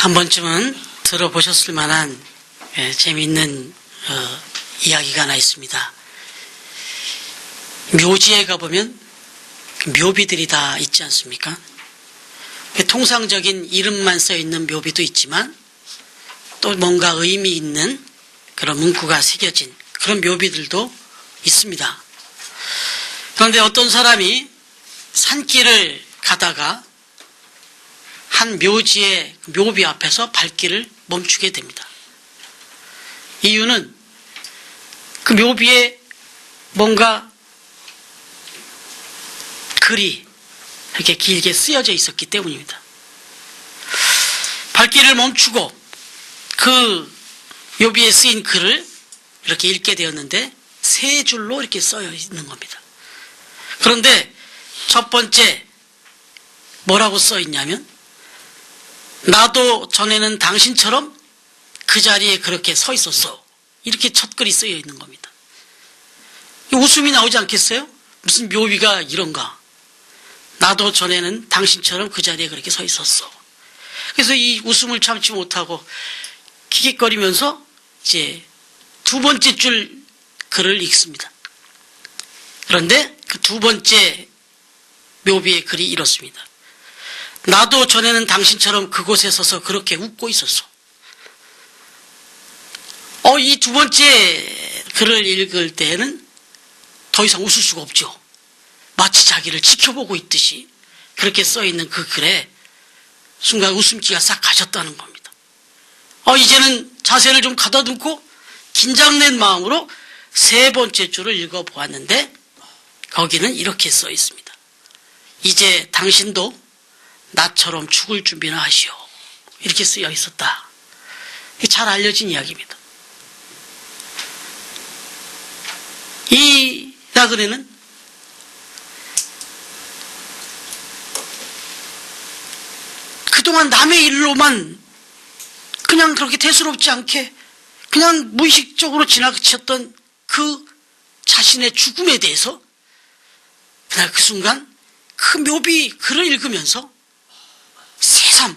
한 번쯤은 들어보셨을 만한 재미있는 이야기가 하나 있습니다. 묘지에 가보면 묘비들이 다 있지 않습니까? 통상적인 이름만 써있는 묘비도 있지만 또 뭔가 의미 있는 그런 문구가 새겨진 그런 묘비들도 있습니다. 그런데 어떤 사람이 산길을 가다가 한 묘지의 묘비 앞에서 발길을 멈추게 됩니다. 이유는 그 묘비에 뭔가 글이 이렇게 길게 쓰여져 있었기 때문입니다. 발길을 멈추고 그 묘비에 쓰인 글을 이렇게 읽게 되었는데 세 줄로 이렇게 써여 있는 겁니다. 그런데 첫 번째 뭐라고 써 있냐면, 나도 전에는 당신처럼 그 자리에 그렇게 서 있었어. 이렇게 첫 글이 쓰여 있는 겁니다. 웃음이 나오지 않겠어요? 무슨 묘비가 이런가? 나도 전에는 당신처럼 그 자리에 그렇게 서 있었어. 그래서 이 웃음을 참지 못하고 킥킥거리면서 이제 두 번째 줄 글을 읽습니다. 그런데 그 두 번째 묘비의 글이 이렇습니다. 나도 전에는 당신처럼 그곳에 서서 그렇게 웃고 있었어. 이 두 번째 글을 읽을 때에는 더 이상 웃을 수가 없죠. 마치 자기를 지켜보고 있듯이 그렇게 써있는 그 글에 순간 웃음기가 싹 가셨다는 겁니다. 이제는 자세를 좀 가다듬고 긴장된 마음으로 세 번째 줄을 읽어보았는데 거기는 이렇게 써 있습니다. 이제 당신도 나처럼 죽을 준비나 하시오. 이렇게 쓰여 있었다. 잘 알려진 이야기입니다. 이 나그네는 그동안 남의 일로만 그냥 그렇게 대수롭지 않게 그냥 무의식적으로 지나쳤던 그 자신의 죽음에 대해서 그날 그 순간 그 묘비 글을 읽으면서 새삼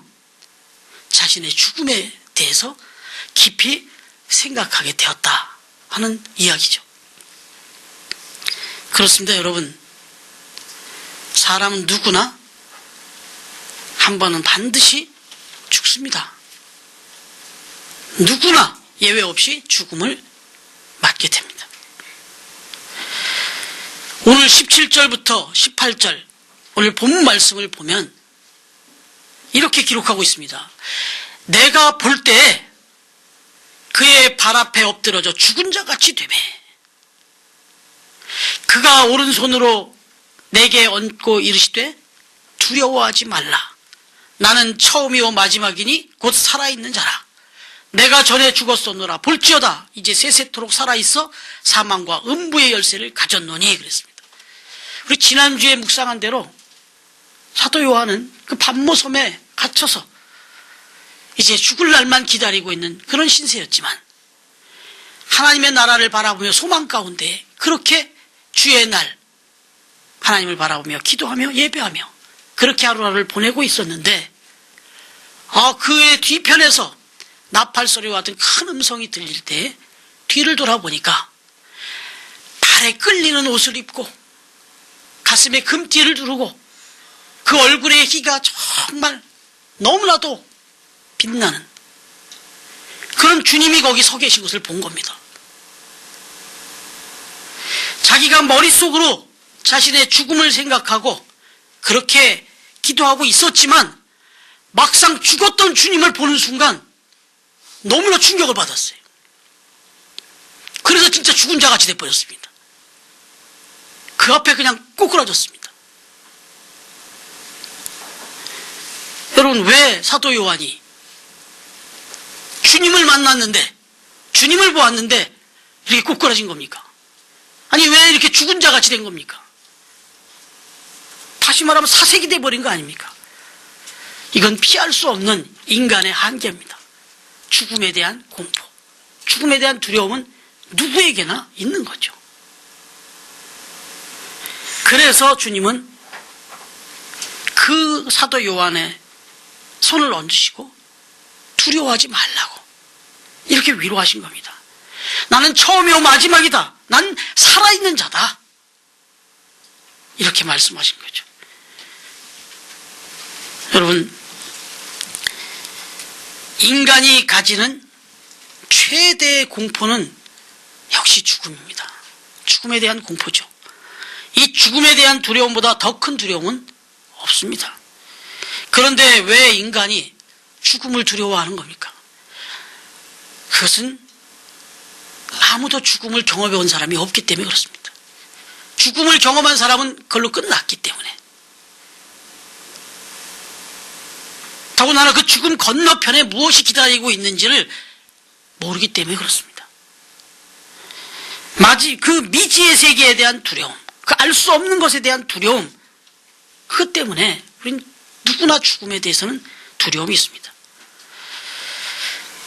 자신의 죽음에 대해서 깊이 생각하게 되었다 하는 이야기죠. 그렇습니다, 여러분. 사람은 누구나 한 번은 반드시 죽습니다. 누구나 예외 없이 죽음을 맞게 됩니다. 오늘 17절부터 18절 오늘 본문 말씀을 보면 이렇게 기록하고 있습니다. 내가 볼 때 그의 발 앞에 엎드러져 죽은 자같이 되매 그가 오른손으로 내게 얹고 이르시되 두려워하지 말라. 나는 처음이요 마지막이니 곧 살아있는 자라. 내가 전에 죽었었노라. 볼지어다 이제 세세토록 살아있어 사망과 음부의 열쇠를 가졌노니 그랬습니다. 우리 지난주에 묵상한 대로 사도 요한은 그 pat모섬에 갇혀서 이제 죽을 날만 기다리고 있는 그런 신세였지만 하나님의 나라를 바라보며 소망 가운데 그렇게 주의 날 하나님을 바라보며 기도하며 예배하며 그렇게 하루하루를 보내고 있었는데 그의 뒤편에서 나팔 소리와 같은 큰 음성이 들릴 때 뒤를 돌아보니까 발에 끌리는 옷을 입고 가슴에 금띠를 두르고 그 얼굴의 희가 정말 너무나도 빛나는 그런 주님이 거기 서 계신 것을 본 겁니다. 자기가 머릿속으로 자신의 죽음을 생각하고 그렇게 기도하고 있었지만 막상 죽었던 주님을 보는 순간 너무나 충격을 받았어요. 그래서 진짜 죽은 자같이 돼버렸습니다. 그 앞에 그냥 꼬꾸라졌습니다. 여러분, 왜 사도 요한이 주님을 만났는데 주님을 보았는데 이렇게 꼬꾸라진 겁니까? 아니 왜 이렇게 죽은 자같이 된 겁니까? 다시 말하면 사색이 돼버린 거 아닙니까? 이건 피할 수 없는 인간의 한계입니다. 죽음에 대한 공포, 죽음에 대한 두려움은 누구에게나 있는 거죠. 그래서 주님은 그 사도 요한의 손을 얹으시고 두려워하지 말라고 이렇게 위로하신 겁니다. 나는 처음이요 마지막이다. 난 살아있는 자다. 이렇게 말씀하신 거죠. 여러분, 인간이 가지는 최대의 공포는 역시 죽음입니다. 죽음에 대한 공포죠. 이 죽음에 대한 두려움보다 더 큰 두려움은 없습니다. 그런데 왜 인간이 죽음을 두려워하는 겁니까? 그것은 아무도 죽음을 경험해 온 사람이 없기 때문에 그렇습니다. 죽음을 경험한 사람은 그걸로 끝났기 때문에. 더군다나 그 죽음 건너편에 무엇이 기다리고 있는지를 모르기 때문에 그렇습니다. 그 미지의 세계에 대한 두려움, 그 알 수 없는 것에 대한 두려움, 그것 때문에 우린 누구나 죽음에 대해서는 두려움이 있습니다.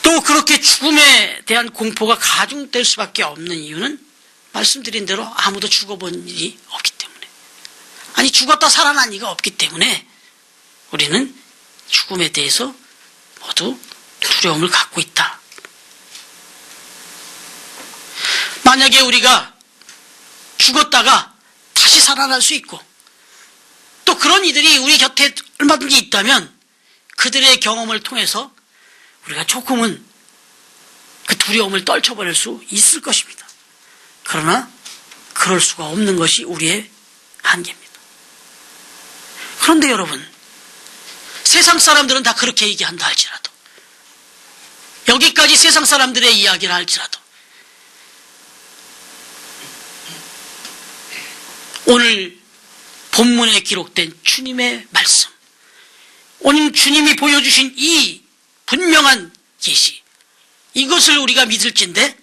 또 그렇게 죽음에 대한 공포가 가중될 수밖에 없는 이유는 말씀드린 대로 아무도 죽어본 일이 없기 때문에, 아니 죽었다 살아난 이가 없기 때문에 우리는 죽음에 대해서 모두 두려움을 갖고 있다. 만약에 우리가 죽었다가 다시 살아날 수 있고 또 그런 이들이 우리 곁에 얼마든지 있다면 그들의 경험을 통해서 우리가 조금은 그 두려움을 떨쳐버릴 수 있을 것입니다. 그러나 그럴 수가 없는 것이 우리의 한계입니다. 그런데 여러분, 세상 사람들은 다 그렇게 얘기한다 할지라도, 여기까지 세상 사람들의 이야기를 할지라도, 오늘 본문에 기록된 주님의 말씀, 오늘 주님이 보여주신 이 분명한 계시, 이것을 우리가 믿을진데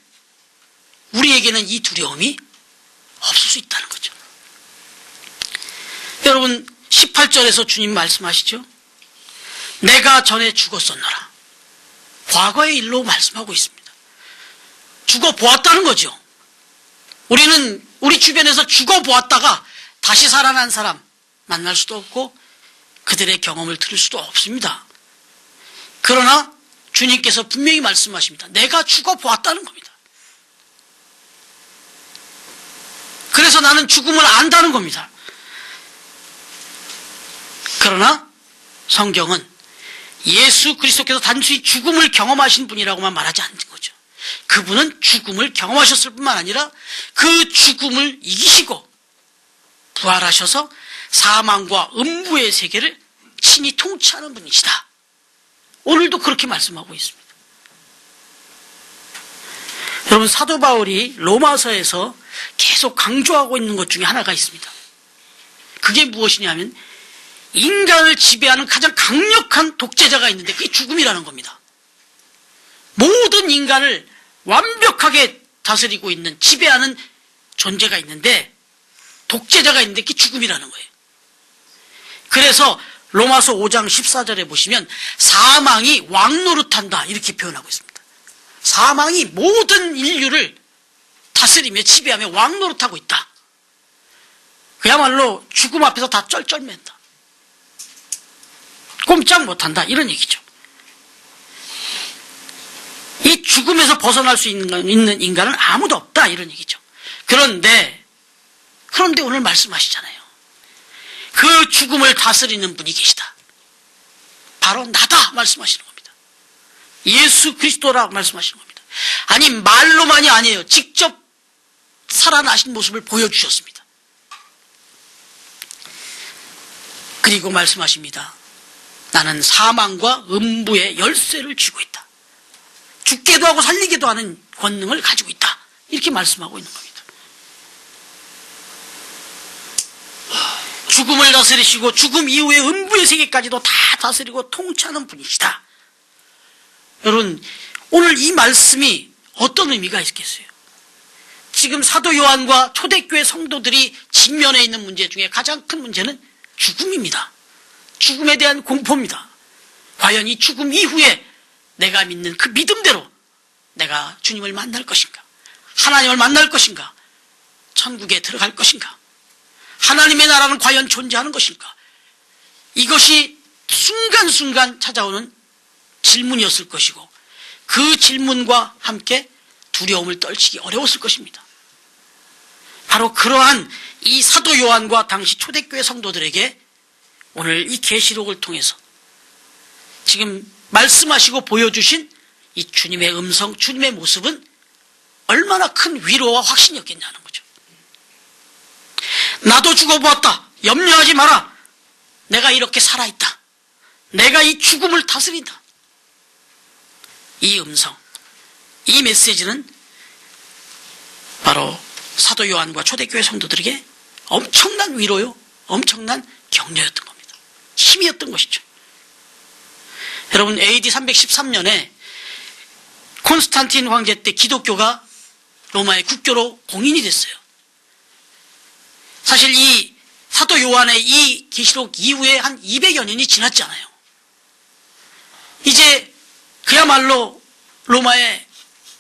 우리에게는 이 두려움이 없을 수 있다는 거죠. 여러분, 18절에서 주님 말씀하시죠. 내가 전에 죽었었노라. 과거의 일로 말씀하고 있습니다. 죽어보았다는 거죠. 우리는 우리 주변에서 죽어보았다가 다시 살아난 사람 만날 수도 없고 그들의 경험을 들을 수도 없습니다. 그러나 주님께서 분명히 말씀하십니다. 내가 죽어보았다는 겁니다. 그래서 나는 죽음을 안다는 겁니다. 그러나 성경은 예수 그리스도께서 단순히 죽음을 경험하신 분이라고만 말하지 않는 거죠. 그분은 죽음을 경험하셨을 뿐만 아니라 그 죽음을 이기시고 부활하셔서 사망과 음부의 세계를 친히 통치하는 분이시다. 오늘도 그렇게 말씀하고 있습니다. 여러분, 사도 바울이 로마서에서 계속 강조하고 있는 것 중에 하나가 있습니다. 그게 무엇이냐면 인간을 지배하는 가장 강력한 독재자가 있는데 그게 죽음이라는 겁니다. 모든 인간을 완벽하게 다스리고 있는, 지배하는 존재가 있는데, 독재자가 있는데 그게 죽음이라는 거예요. 그래서 로마서 5장 14절에 보시면 사망이 왕노릇한다 이렇게 표현하고 있습니다. 사망이 모든 인류를 다스리며 지배하며 왕노릇하고 있다. 그야말로 죽음 앞에서 다 쩔쩔맨다. 꼼짝 못한다 이런 얘기죠. 이 죽음에서 벗어날 수 있는 인간은 아무도 없다 이런 얘기죠. 그런데 오늘 말씀하시잖아요. 그 죽음을 다스리는 분이 계시다. 바로 나다 말씀하시는 겁니다. 예수 그리스도라고 말씀하시는 겁니다. 아니 말로만이 아니에요. 직접 살아나신 모습을 보여주셨습니다. 그리고 말씀하십니다. 나는 사망과 음부의 열쇠를 쥐고 있다. 죽게도 하고 살리게도 하는 권능을 가지고 있다. 이렇게 말씀하고 있는 겁니다. 죽음을 다스리시고 죽음 이후의 음부의 세계까지도 다 다스리고 통치하는 분이시다. 여러분, 오늘 이 말씀이 어떤 의미가 있겠어요? 지금 사도 요한과 초대교회 성도들이 직면해 있는 문제 중에 가장 큰 문제는 죽음입니다. 죽음에 대한 공포입니다. 과연 이 죽음 이후에 내가 믿는 그 믿음대로 내가 주님을 만날 것인가? 하나님을 만날 것인가? 천국에 들어갈 것인가? 하나님의 나라는 과연 존재하는 것일까? 이것이 순간순간 찾아오는 질문이었을 것이고 그 질문과 함께 두려움을 떨치기 어려웠을 것입니다. 바로 그러한 이 사도 요한과 당시 초대교회 성도들에게 오늘 이 계시록을 통해서 지금 말씀하시고 보여주신 이 주님의 음성, 주님의 모습은 얼마나 큰 위로와 확신이었겠냐는 거죠. 나도 죽어보았다. 염려하지 마라. 내가 이렇게 살아있다. 내가 이 죽음을 다스린다. 이 음성, 이 메시지는 바로 사도 요한과 초대교회 성도들에게 엄청난 위로요, 엄청난 격려였던 겁니다. 힘이었던 것이죠. 여러분, AD 313년에 콘스탄틴 황제 때 기독교가 로마의 국교로 공인이 됐어요. 사실 이 사도 요한의 이 계시록 이후에 한 200여 년이 지났지 않아요. 이제 그야말로 로마의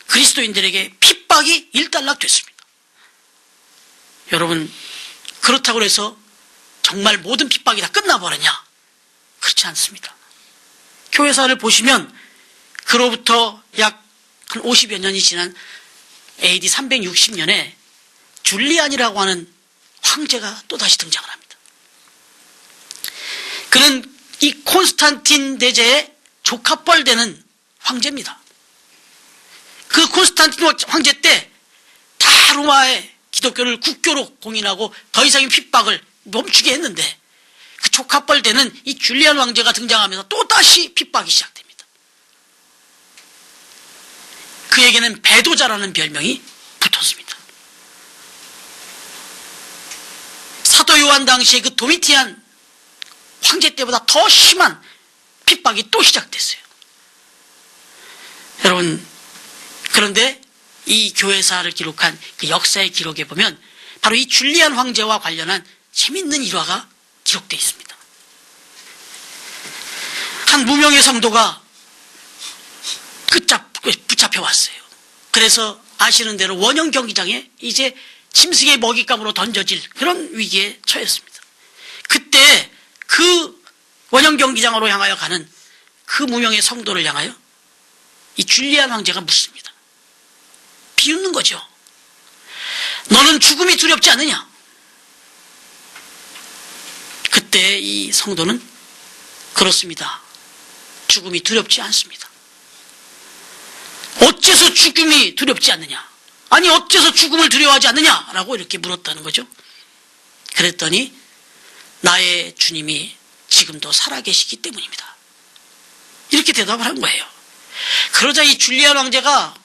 그리스도인들에게 핍박이 일단락됐습니다. 여러분, 그렇다고 해서 정말 모든 핍박이 다 끝나버렸냐? 그렇지 않습니다. 교회사를 보시면 그로부터 약 한 50여 년이 지난 AD 360년에 줄리안이라고 하는 황제가 또다시 등장을 합니다. 그는 이 콘스탄틴 대제의 조카뻘 되는 황제입니다. 그 콘스탄틴 황제 때 다 로마의 기독교를 국교로 공인하고 더 이상의 핍박을 멈추게 했는데 그 조카뻘 되는 이 줄리안 황제가 등장하면서 또다시 핍박이 시작됩니다. 그에게는 배도자라는 별명이 붙었습니다. 사도 요한 당시에 그 도미티안 황제 때보다 더 심한 핍박이 또 시작됐어요. 여러분, 그런데 이 교회사를 기록한 그 역사의 기록에 보면 바로 이 줄리안 황제와 관련한 재밌는 일화가 기록되어 있습니다. 한 무명의 성도가 붙잡혀 왔어요. 그래서 아시는 대로 원형 경기장에 이제 짐승의 먹잇감으로 던져질 그런 위기에 처했습니다. 그때 그 원형 경기장으로 향하여 가는 그 무명의 성도를 향하여 이 줄리안 황제가 묻습니다. 비웃는 거죠. 너는 죽음이 두렵지 않느냐? 그때 이 성도는 그렇습니다. 죽음이 두렵지 않습니다. 어째서 죽음이 두렵지 않느냐? 아니, 어째서 죽음을 두려워하지 않느냐? 라고 이렇게 물었다는 거죠. 그랬더니 나의 주님이 지금도 살아계시기 때문입니다. 이렇게 대답을 한 거예요. 그러자 이 줄리안 황제가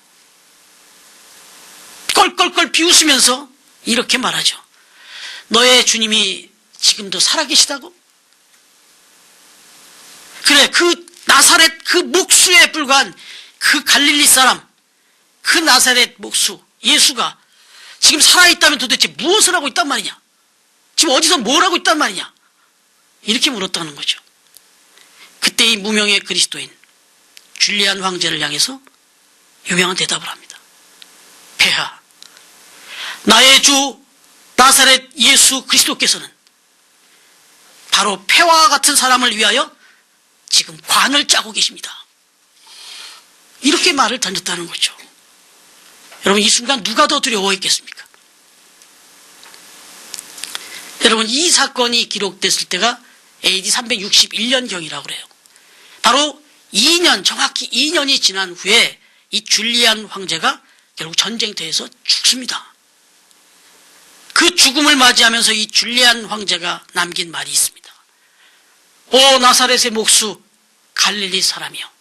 껄껄껄 비웃으면서 이렇게 말하죠. 너의 주님이 지금도 살아계시다고? 그래, 그 나사렛 그 목수에 불과한 그 갈릴리 사람, 그 나사렛 목수 예수가 지금 살아있다면 도대체 무엇을 하고 있단 말이냐? 지금 어디서 뭘 하고 있단 말이냐? 이렇게 물었다는 거죠. 그때 이 무명의 그리스도인 줄리안 황제를 향해서 유명한 대답을 합니다. 폐하, 나의 주 나사렛 예수 그리스도께서는 바로 폐와 같은 사람을 위하여 지금 관을 짜고 계십니다. 이렇게 말을 던졌다는 거죠. 여러분, 이 순간 누가 더 두려워했겠습니까? 여러분, 이 사건이 기록됐을 때가 AD 361년경이라고 그래요. 바로 2년, 정확히 2년이 지난 후에 이 줄리안 황제가 결국 전쟁터에서 죽습니다. 그 죽음을 맞이하면서 이 줄리안 황제가 남긴 말이 있습니다. 오 나사렛의 목수 갈릴리 사람이여,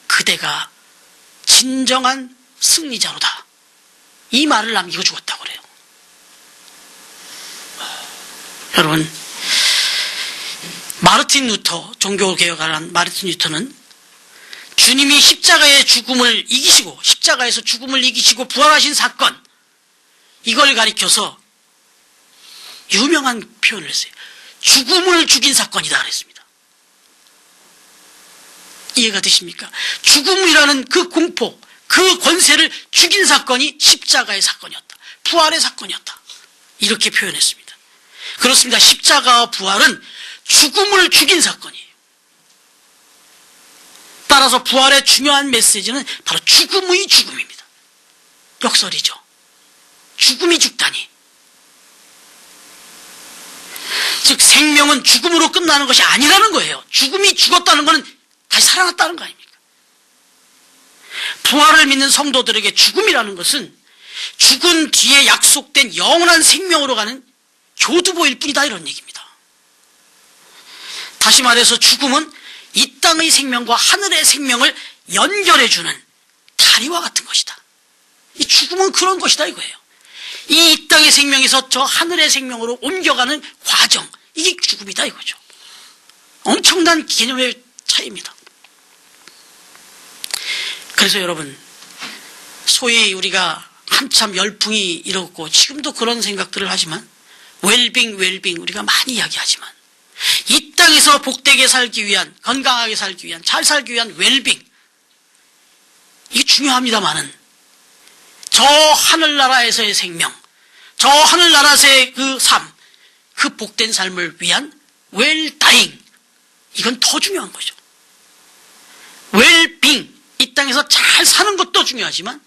그대가 진정한 승리자로다. 이 말을 남기고 죽었다고 그래요. 여러분, 마르틴 루터, 종교개혁을 한 마르틴 루터는 주님이 십자가의 죽음을 이기시고, 십자가에서 죽음을 이기시고 부활하신 사건, 이걸 가리켜서 유명한 표현을 했어요. 죽음을 죽인 사건이다 그랬습니다. 이해가 되십니까? 죽음이라는 그 공포, 그 권세를 죽인 사건이 십자가의 사건이었다. 부활의 사건이었다. 이렇게 표현했습니다. 그렇습니다. 십자가와 부활은 죽음을 죽인 사건이에요. 따라서 부활의 중요한 메시지는 바로 죽음의 죽음입니다. 역설이죠. 죽음이 죽다니. 즉 생명은 죽음으로 끝나는 것이 아니라는 거예요. 죽음이 죽었다는 것은 다시 살아났다는 거 아닙니까? 부활을 믿는 성도들에게 죽음이라는 것은 죽은 뒤에 약속된 영원한 생명으로 가는 교두보일 뿐이다, 이런 얘기입니다. 다시 말해서 죽음은 이 땅의 생명과 하늘의 생명을 연결해주는 다리와 같은 것이다. 이 죽음은 그런 것이다 이거예요. 이 땅의 생명에서 저 하늘의 생명으로 옮겨가는 과정, 이게 죽음이다 이거죠. 엄청난 개념의 차이입니다. 그래서 여러분, 소위 우리가 한참 열풍이 일었고 지금도 그런 생각들을 하지만 웰빙 우리가 많이 이야기하지만 이 땅에서 복되게 살기 위한, 건강하게 살기 위한, 잘 살기 위한 웰빙, 이게 중요합니다만은 저 하늘나라에서의 생명, 저 하늘나라에서의 그 삶, 그 복된 삶을 위한 웰다잉, 이건 더 중요한 거죠. 웰빙, 이 땅에서 잘 사는 것도 중요하지만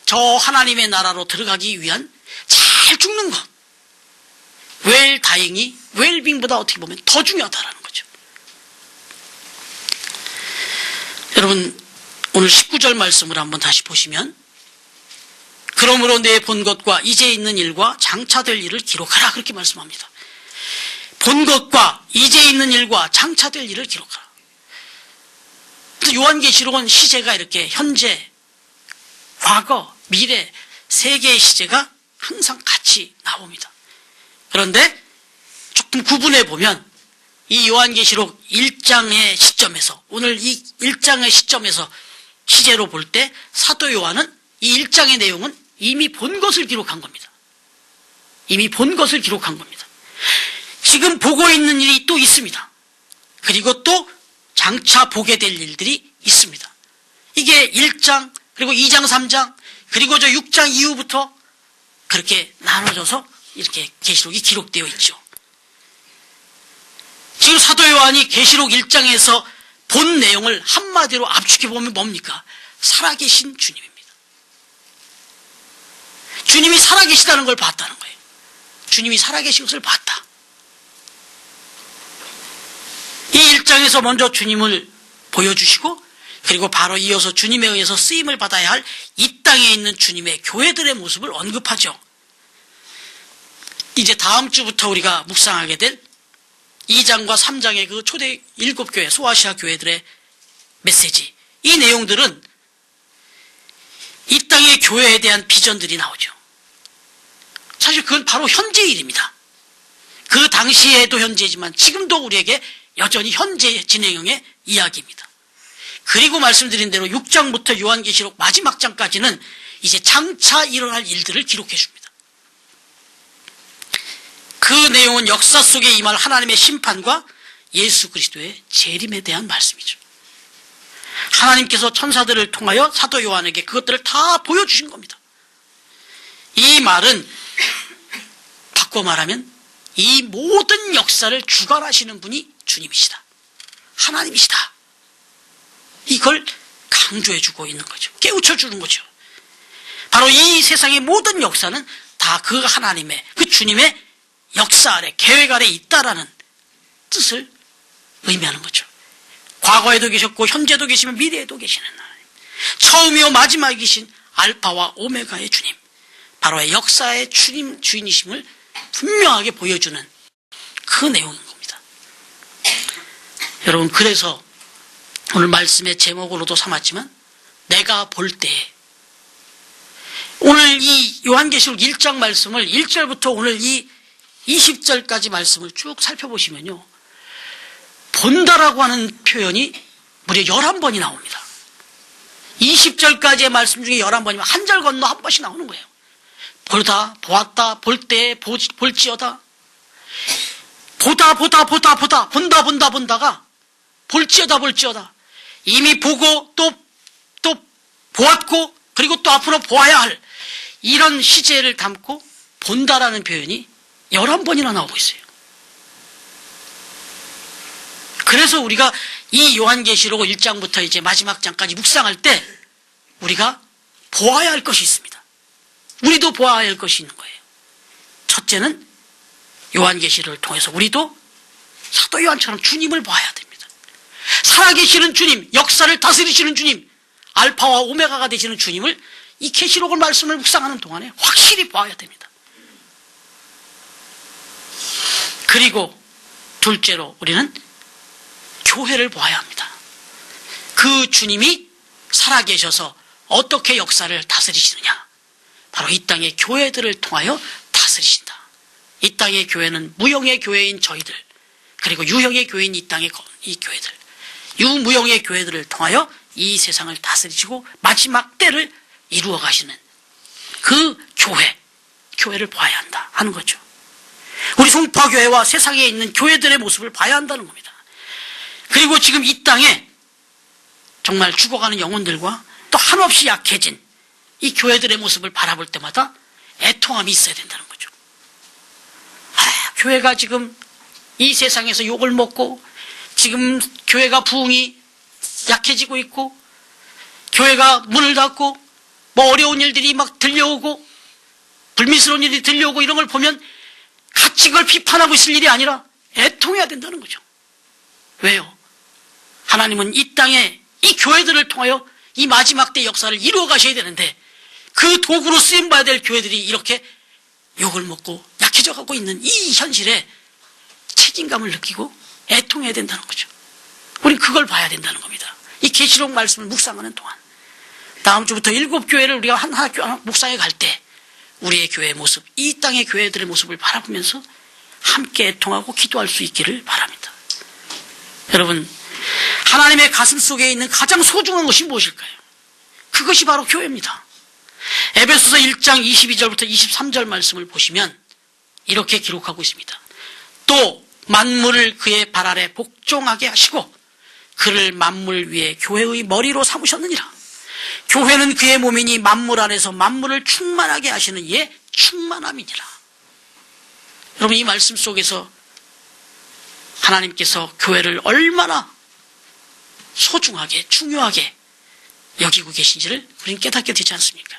저 하나님의 나라로 들어가기 위한 잘 죽는 것, 웰다잉이 웰빙보다 어떻게 보면 더 중요하다는 거죠. 여러분, 오늘 19절 말씀을 한번 다시 보시면, 그러므로 내 본 것과 이제 있는 일과 장차 될 일을 기록하라, 그렇게 말씀합니다. 본 것과 이제 있는 일과 장차 될 일을 기록하라. 요한계시록은 시제가 이렇게 현재, 과거, 미래 세 개의 시제가 항상 같이 나옵니다. 그런데 조금 구분해 보면 이 요한계시록 1장의 시점에서, 오늘 이 1장의 시점에서 시제로 볼 때 사도 요한은 이 1장의 내용은 이미 본 것을 기록한 겁니다. 이미 본 것을 기록한 겁니다. 지금 보고 있는 일이 또 있습니다. 그리고 또 장차 보게 될 일들이 있습니다. 이게 1장, 그리고 2장, 3장, 그리고 저 6장 이후부터 그렇게 나눠져서 이렇게 계시록이 기록되어 있죠. 지금 사도 요한이 계시록 1장에서 본 내용을 한마디로 압축해 보면 뭡니까? 살아계신 주님입니다. 주님이 살아계시다는 걸 봤다는 거예요. 주님이 살아계신 것을 봤다. 이 1장에서 먼저 주님을 보여주시고, 그리고 바로 이어서 주님에 의해서 쓰임을 받아야 할 이 땅에 있는 주님의 교회들의 모습을 언급하죠. 이제 다음 주부터 우리가 묵상하게 될 2장과 3장의 그 초대 7교회, 소아시아 교회들의 메시지, 이 내용들은 이 땅의 교회에 대한 비전들이 나오죠. 사실 그건 바로 현재 일입니다. 그 당시에도 현재지만 지금도 우리에게 여전히 현재 진행형의 이야기입니다. 그리고 말씀드린 대로 6장부터 요한계시록 마지막 장까지는 이제 장차 일어날 일들을 기록해 줍니다. 그 내용은 역사 속에 임할 하나님의 심판과 예수 그리스도의 재림에 대한 말씀이죠. 하나님께서 천사들을 통하여 사도 요한에게 그것들을 다 보여주신 겁니다. 이 말은 바꿔 말하면 이 모든 역사를 주관하시는 분이 주님이시다, 하나님이시다, 이걸 강조해주고 있는 거죠. 깨우쳐주는 거죠. 바로 이 세상의 모든 역사는 다 그 하나님의, 그 주님의 역사 아래, 계획 아래 있다라는 뜻을 의미하는 거죠. 과거에도 계셨고 현재도 계시면 미래에도 계시는 하나님, 처음이요 마지막이신 알파와 오메가의 주님, 바로 역사의 주인이심을 분명하게 보여주는 그 내용인 겁니다. 여러분, 그래서 오늘 말씀의 제목으로도 삼았지만 내가 볼 때, 오늘 이 요한계시록 1장 말씀을 1절부터 오늘 이 20절까지 말씀을 쭉 살펴보시면요, 본다라고 하는 표현이 무려 11번이 나옵니다. 20절까지의 말씀 중에 11번이면 한 절 건너 한 번씩 나오는 거예요. 보다, 보았다, 볼 때, 볼지어다. 본다가 볼지어다. 이미 보고 또 보았고, 그리고 또 앞으로 보아야 할 이런 시제를 담고 본다라는 표현이 11번이나 나오고 있어요. 그래서 우리가 이 요한계시록 1장부터 이제 마지막 장까지 묵상할 때 우리가 보아야 할 것이 있습니다. 우리도 보아야 할 것이 있는 거예요. 첫째는 요한계시를 통해서 우리도 사도 요한처럼 주님을 봐야 됩니다. 살아계시는 주님, 역사를 다스리시는 주님, 알파와 오메가가 되시는 주님을 이 계시록을 말씀을 묵상하는 동안에 확실히 봐야 됩니다. 그리고 둘째로 우리는 교회를 봐야 합니다. 그 주님이 살아계셔서 어떻게 역사를 다스리시느냐, 바로 이 땅의 교회들을 통하여 다스리신다. 이 땅의 교회는 무형의 교회인 저희들, 그리고 유형의 교회인 이 땅의 이 교회들, 유무형의 교회들을 통하여 이 세상을 다스리시고 마지막 때를 이루어 가시는 그 교회를 봐야 한다 하는 거죠. 우리 송파교회와 세상에 있는 교회들의 모습을 봐야 한다는 겁니다. 그리고 지금 이 땅에 정말 죽어가는 영혼들과 또 한없이 약해진 이 교회들의 모습을 바라볼 때마다 애통함이 있어야 된다는 거죠. 교회가 지금 이 세상에서 욕을 먹고, 지금 교회가 부흥이 약해지고 있고, 교회가 문을 닫고 뭐 어려운 일들이 막 들려오고 불미스러운 일이 들려오고, 이런 걸 보면 같이 그걸 비판하고 있을 일이 아니라 애통해야 된다는 거죠. 왜요? 하나님은 이 땅에 이 교회들을 통하여 이 마지막 때 역사를 이루어 가셔야 되는데, 그 도구로 쓰임받아야 될 교회들이 이렇게 욕을 먹고 약해져 가고 있는 이 현실에 책임감을 느끼고 애통해야 된다는 거죠. 우리 그걸 봐야 된다는 겁니다. 이 계시록 말씀을 묵상하는 동안, 다음 주부터 7교회를 우리가 하나 묵상해 갈 때 우리의 교회의 모습, 이 땅의 교회들의 모습을 바라보면서 함께 애통하고 기도할 수 있기를 바랍니다. 여러분, 하나님의 가슴 속에 있는 가장 소중한 것이 무엇일까요? 그것이 바로 교회입니다. 에베소서 1장 22절부터 23절 말씀을 보시면 이렇게 기록하고 있습니다. 또 만물을 그의 발 아래 복종하게 하시고 그를 만물 위에 교회의 머리로 삼으셨느니라. 교회는 그의 몸이니 만물 안에서 만물을 충만하게 하시는 이의 충만함이니라. 여러분, 이 말씀 속에서 하나님께서 교회를 얼마나 소중하게, 중요하게 여기고 계신지를 우리는 깨닫게 되지 않습니까?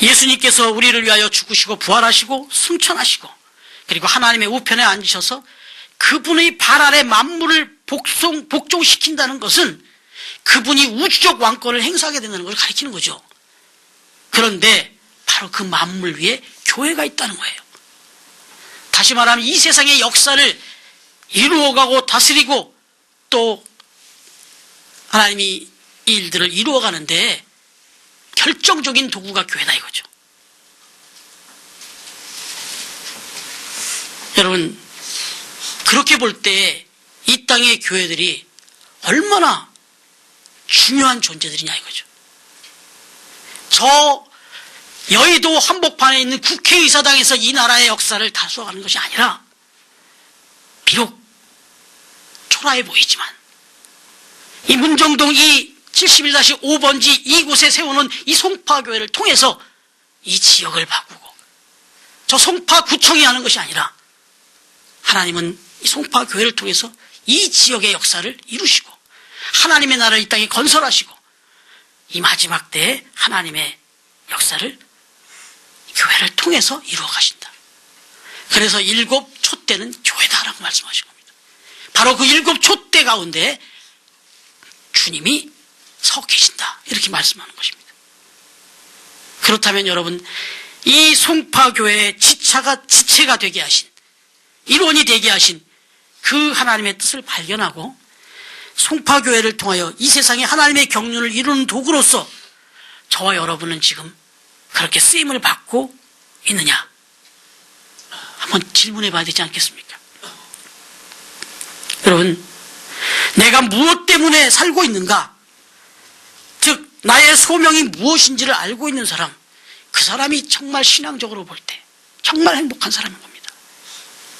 예수님께서 우리를 위하여 죽으시고 부활하시고 승천하시고, 그리고 하나님의 우편에 앉으셔서 그분의 발 아래 만물을 복종시킨다는 것은 그분이 우주적 왕권을 행사하게 된다는 걸 가리키는 거죠. 그런데 바로 그 만물 위에 교회가 있다는 거예요. 다시 말하면 이 세상의 역사를 이루어가고 다스리고 또 하나님이 이 일들을 이루어가는데 결정적인 도구가 교회다 이거죠. 여러분, 그렇게 볼 때 이 땅의 교회들이 얼마나 중요한 존재들이냐 이거죠. 저 여의도 한복판에 있는 국회의사당에서 이 나라의 역사를 다스려가는 것이 아니라, 비록 초라해 보이지만 이 문정동 이 71-5번지 이곳에 세우는 이 송파교회를 통해서 이 지역을 바꾸고, 저 송파구청이 하는 것이 아니라 하나님은 이 송파교회를 통해서 이 지역의 역사를 이루시고 하나님의 나라를 이 땅에 건설하시고 이 마지막 때에 하나님의 역사를 교회를 통해서 이루어 가신다. 그래서 7 촛대는 교회다라고 말씀하신 겁니다. 바로 그 7 촛대 가운데 주님이 서 계신다, 이렇게 말씀하는 것입니다. 그렇다면 여러분, 이 송파교회의 지체가 되게 하신, 일원이 되게 하신 그 하나님의 뜻을 발견하고 송파교회를 통하여 이 세상에 하나님의 경륜을 이루는 도구로서 저와 여러분은 지금 그렇게 쓰임을 받고 있느냐, 한번 질문해 봐야 되지 않겠습니까? 여러분, 내가 무엇 때문에 살고 있는가, 즉 나의 소명이 무엇인지를 알고 있는 사람, 그 사람이 정말 신앙적으로 볼 때 정말 행복한 사람인 겁니다.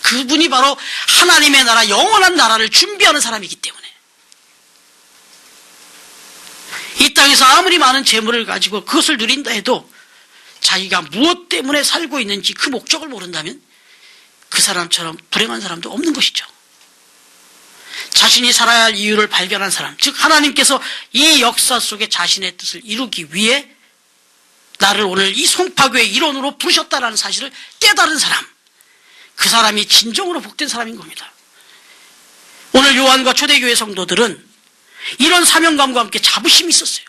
그분이 바로 하나님의 나라, 영원한 나라를 준비하는 사람이기 때문에, 이 땅에서 아무리 많은 재물을 가지고 그것을 누린다 해도 자기가 무엇 때문에 살고 있는지 그 목적을 모른다면 그 사람처럼 불행한 사람도 없는 것이죠. 자신이 살아야 할 이유를 발견한 사람, 즉 하나님께서 이 역사 속에 자신의 뜻을 이루기 위해 나를 오늘 이 송파교의 일원으로 부르셨다는 사실을 깨달은 사람, 그 사람이 진정으로 복된 사람인 겁니다. 오늘 요한과 초대교회 성도들은 이런 사명감과 함께 자부심이 있었어요.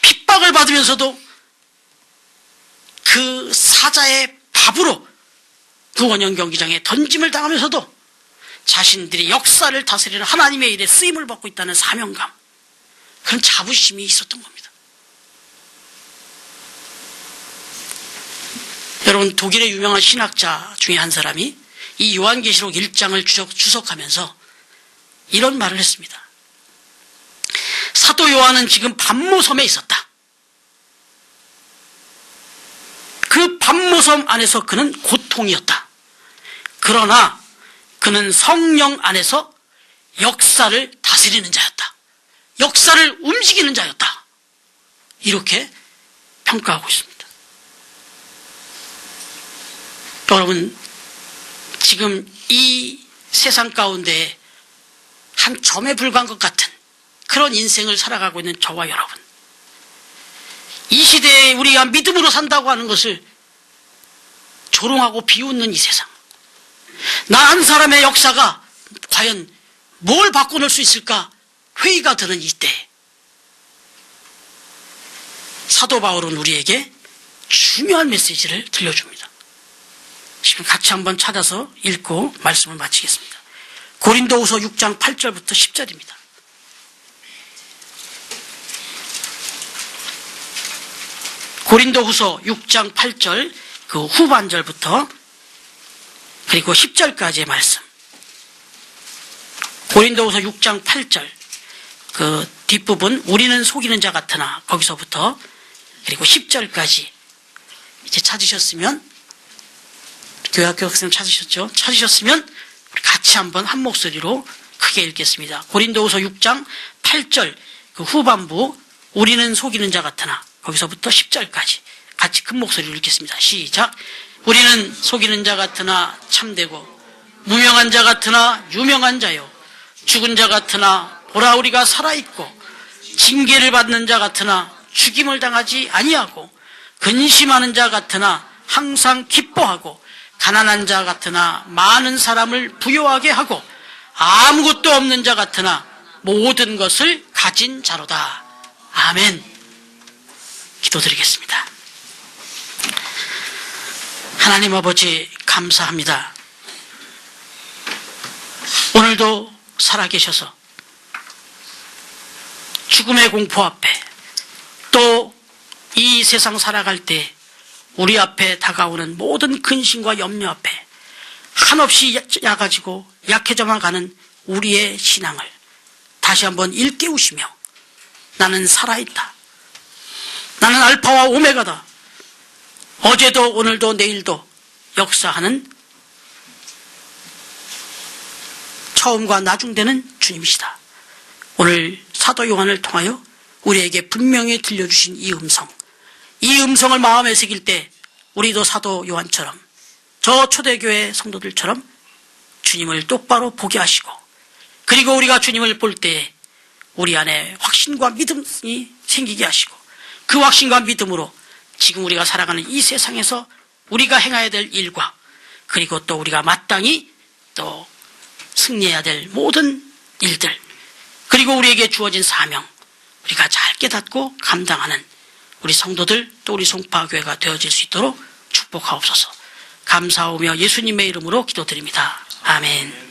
핍박을 받으면서도 그 사자의 밥으로 그 원형 경기장에 던짐을 당하면서도 자신들이 역사를 다스리는 하나님의 일에 쓰임을 받고 있다는 사명감, 그런 자부심이 있었던 겁니다. 여러분, 독일의 유명한 신학자 중에 한 사람이 이 요한계시록 1장을 주석하면서 이런 말을 했습니다. 사도 요한은 지금 반모섬에 있었다. 그 반모섬 안에서 그는 고통이었다. 그러나 그는 성령 안에서 역사를 다스리는 자였다. 역사를 움직이는 자였다. 이렇게 평가하고 있습니다. 여러분, 지금 이 세상 가운데 한 점에 불과한 것 같은 그런 인생을 살아가고 있는 저와 여러분, 이 시대에 우리가 믿음으로 산다고 하는 것을 조롱하고 비웃는 이 세상, 나 한 사람의 역사가 과연 뭘 바꿔놓을 수 있을까 회의가 드는 이때, 사도 바울은 우리에게 중요한 메시지를 들려줍니다. 지금 같이 한번 찾아서 읽고 말씀을 마치겠습니다. 고린도후서 6장 8절부터 10절입니다. 고린도후서 6장 8절 그 후반절부터 그리고 10절까지의 말씀. 고린도후서 6장 8절 그 뒷부분, 우리는 속이는 자 같으나, 거기서부터 그리고 10절까지 이제 찾으셨으면, 교회학교 학생 찾으셨죠? 찾으셨으면 우리 같이 한번 한 목소리로 크게 읽겠습니다. 고린도후서 6장 8절 그 후반부, 우리는 속이는 자 같으나, 거기서부터 10절까지 같이 큰 목소리로 읽겠습니다. 시작. 우리는 속이는 자 같으나 참되고, 무명한 자 같으나 유명한 자요, 죽은 자 같으나 보라 우리가 살아있고, 징계를 받는 자 같으나 죽임을 당하지 아니하고, 근심하는 자 같으나 항상 기뻐하고, 가난한 자 같으나 많은 사람을 부요하게 하고, 아무것도 없는 자 같으나 모든 것을 가진 자로다. 아멘. 기도드리겠습니다. 하나님 아버지, 감사합니다. 오늘도 살아계셔서 죽음의 공포 앞에, 또 이 세상 살아갈 때 우리 앞에 다가오는 모든 근심과 염려 앞에 한없이 약아지고 약해져만 가는 우리의 신앙을 다시 한번 일깨우시며, 나는 살아있다, 나는 알파와 오메가다, 어제도 오늘도 내일도 역사하는 처음과 나중되는 주님이시다. 오늘 사도 요한을 통하여 우리에게 분명히 들려주신 이 음성, 이 음성을 마음에 새길 때 우리도 사도 요한처럼, 저 초대교회 성도들처럼 주님을 똑바로 보게 하시고, 그리고 우리가 주님을 볼 때 우리 안에 확신과 믿음이 생기게 하시고, 그 확신과 믿음으로 지금 우리가 살아가는 이 세상에서 우리가 행해야 될 일과, 그리고 또 우리가 마땅히 또 승리해야 될 모든 일들, 그리고 우리에게 주어진 사명, 우리가 잘 깨닫고 감당하는 우리 성도들, 또 우리 송파교회가 되어질 수 있도록 축복하옵소서. 감사하며 예수님의 이름으로 기도드립니다. 아멘.